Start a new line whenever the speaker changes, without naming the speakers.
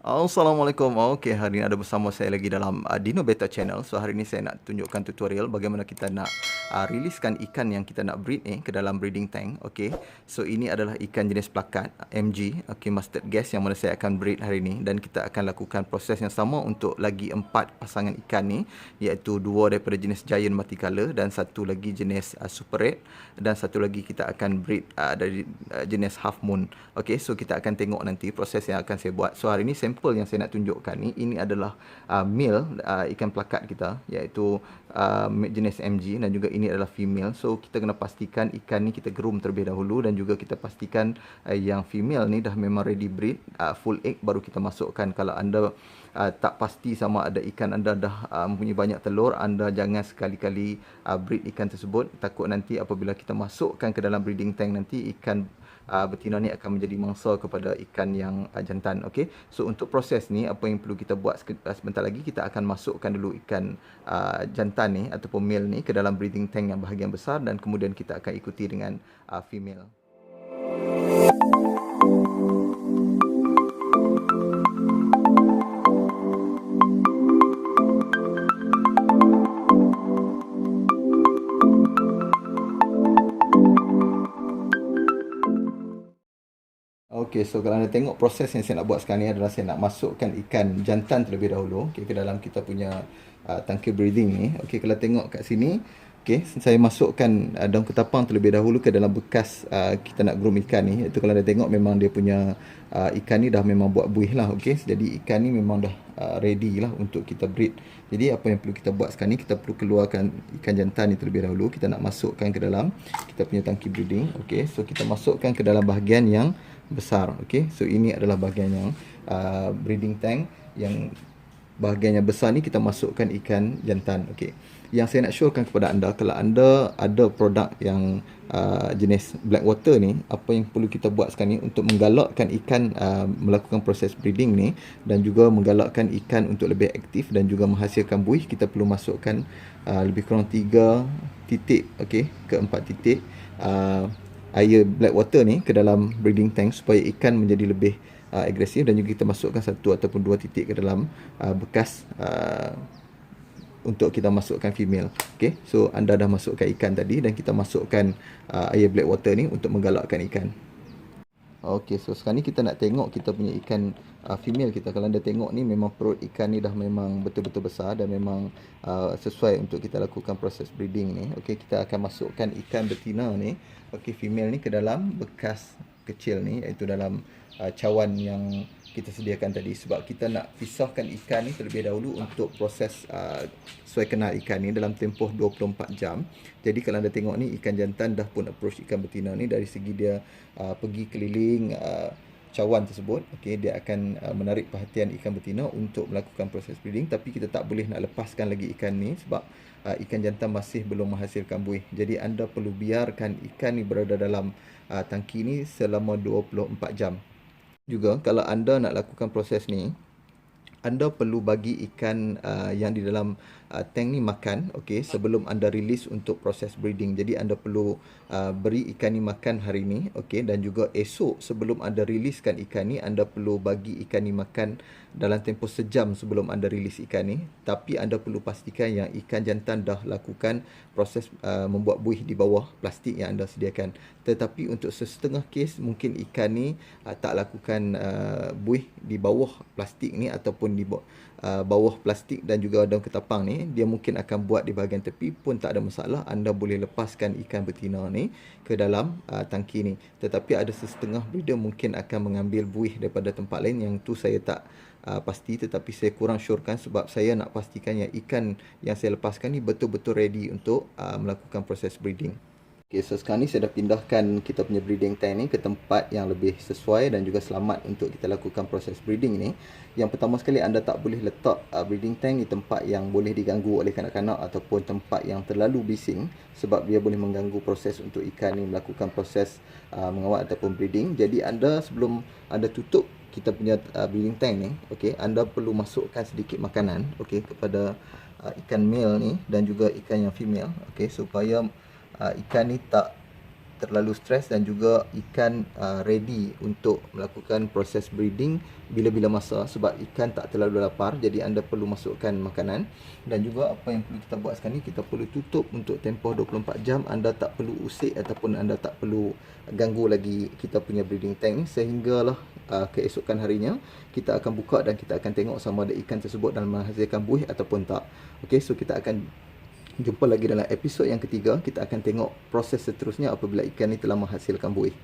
Assalamualaikum. Okey, hari ini ada bersama saya lagi dalam Dino Beta Channel. So hari ini saya nak tunjukkan tutorial bagaimana kita nak riliskan ikan yang kita nak breed ke dalam breeding tank. Okey. So ini adalah ikan jenis plakat MG, okey, mustard gas, yang mana saya akan breed hari ini, dan kita akan lakukan proses yang sama untuk lagi 4 pasangan ikan ni, iaitu 2 daripada jenis giant multicolor dan satu lagi jenis super red, dan satu lagi kita akan breed dari jenis half moon. Okey, so kita akan tengok nanti proses yang akan saya buat. So hari ini sampel yang saya nak tunjukkan ni, ini adalah male ikan plakat kita, iaitu jenis MG, dan juga ini adalah female. So kita kena pastikan ikan ni kita groom terlebih dahulu, dan juga kita pastikan yang female ni dah memang ready breed, full egg, baru kita masukkan. Kalau anda tak pasti sama ada ikan anda dah mempunyai banyak telur, anda jangan sekali-kali breed ikan tersebut. Takut nanti apabila kita masukkan ke dalam breeding tank, nanti ikan betina ni akan menjadi mangsa kepada ikan yang jantan. Okey, so untuk proses ni apa yang perlu kita buat sebentar lagi, kita akan masukkan dulu ikan jantan ni ataupun male ni ke dalam breeding tank yang bahagian besar, dan kemudian kita akan ikuti dengan female. Okey, so kalau anda tengok proses yang saya nak buat sekarang ni adalah saya nak masukkan ikan jantan terlebih dahulu, ke dalam kita punya tangki breeding ni. Okey, kalau tengok kat sini, okey, saya masukkan daun ketapang terlebih dahulu ke dalam bekas kita nak groom ikan ni. Itu kalau anda tengok memang dia punya ikan ni dah memang buat buih lah. Okey, jadi ikan ni memang dah ready lah untuk kita breed. Jadi apa yang perlu kita buat sekarang ni, kita perlu keluarkan ikan jantan ni terlebih dahulu. Kita nak masukkan ke dalam kita punya tangki breeding. Okey, so kita masukkan ke dalam bahagian yang besar. Okey, so ini adalah bahagian yang breeding tank. Yang bahagian yang besar ni kita masukkan ikan jantan. Okey, yang saya nak showkan kepada anda, kalau anda ada produk yang jenis black water ni, apa yang perlu kita buat sekarang ni untuk menggalakkan ikan melakukan proses breeding ni, dan juga menggalakkan ikan untuk lebih aktif dan juga menghasilkan buih, kita perlu masukkan lebih kurang 3 titik, okey, ke 4 titik air black water ni ke dalam breeding tank, supaya ikan menjadi lebih agresif, dan juga kita masukkan 1 ataupun 2 titik ke dalam bekas untuk kita masukkan female. Okey, so anda dah masukkan ikan tadi, dan kita masukkan air black water ni untuk menggalakkan ikan. Okey, so sekarang ni kita nak tengok kita punya ikan female kita. Kalau anda tengok ni, memang perut ikan ni dah memang betul-betul besar, dan memang sesuai untuk kita lakukan proses breeding ni. Okey, kita akan masukkan ikan betina ni, okey, female ni, ke dalam bekas kecil ni, iaitu dalam cawan yang kita sediakan tadi. Sebab kita nak pisahkan ikan ni terlebih dahulu untuk proses sesuai kenal ikan ni dalam tempoh 24 jam. Jadi kalau anda tengok ni, ikan jantan dah pun approach ikan betina ni. Dari segi dia pergi keliling cawan tersebut, okey, dia akan menarik perhatian ikan betina untuk melakukan proses breeding. Tapi kita tak boleh nak lepaskan lagi ikan ni, sebab ikan jantan masih belum menghasilkan buih. Jadi anda perlu biarkan ikan ni berada dalam tangki ni selama 24 jam. Juga kalau anda nak lakukan proses ni, anda perlu bagi ikan yang di dalam tank ni makan, okey, sebelum anda release untuk proses breeding. Jadi anda perlu beri ikan ni makan hari ni, okey, dan juga esok sebelum anda releasekan ikan ni, anda perlu bagi ikan ni makan dalam tempoh sejam sebelum anda release ikan ni. Tapi anda perlu pastikan yang ikan jantan dah lakukan proses membuat buih di bawah plastik yang anda sediakan. Tetapi untuk sesetengah kes, mungkin ikan ni tak lakukan buih di bawah plastik ni, ataupun di bawah plastik dan juga daun ketapang ni, dia mungkin akan buat di bahagian tepi pun tak ada masalah. Anda boleh lepaskan ikan betina ni ke dalam tangki ni. Tetapi ada sesetengah breeder mungkin akan mengambil buih daripada tempat lain, yang tu saya tak pasti, tetapi saya kurang syorkan, sebab saya nak pastikan yang ikan yang saya lepaskan ni betul-betul ready untuk melakukan proses breeding. Okay, so sekarang ni saya dah pindahkan kita punya breeding tank ni ke tempat yang lebih sesuai dan juga selamat untuk kita lakukan proses breeding ni. Yang pertama sekali, anda tak boleh letak breeding tank di tempat yang boleh diganggu oleh kanak-kanak, ataupun tempat yang terlalu bising, sebab dia boleh mengganggu proses untuk ikan ni melakukan proses mengawat ataupun breeding. Jadi anda, sebelum anda tutup kita punya breeding tank ni, okey, anda perlu masukkan sedikit makanan, okey, kepada ikan male ni dan juga ikan yang female, okey, supaya ikan ni tak terlalu stres dan juga ikan ready untuk melakukan proses breeding bila-bila masa, sebab ikan tak terlalu lapar, jadi anda perlu masukkan makanan. Dan juga apa yang perlu kita buat sekarang ni, kita perlu tutup untuk tempoh 24 jam. Anda tak perlu usik ataupun anda tak perlu ganggu lagi kita punya breeding tank ni, sehinggalah keesokan harinya kita akan buka dan kita akan tengok sama ada ikan tersebut dalam menghasilkan buih ataupun tak. Okay, so kita akan jumpa lagi dalam episod yang ketiga. Kita akan tengok proses seterusnya apabila ikan ni telah menghasilkan buih.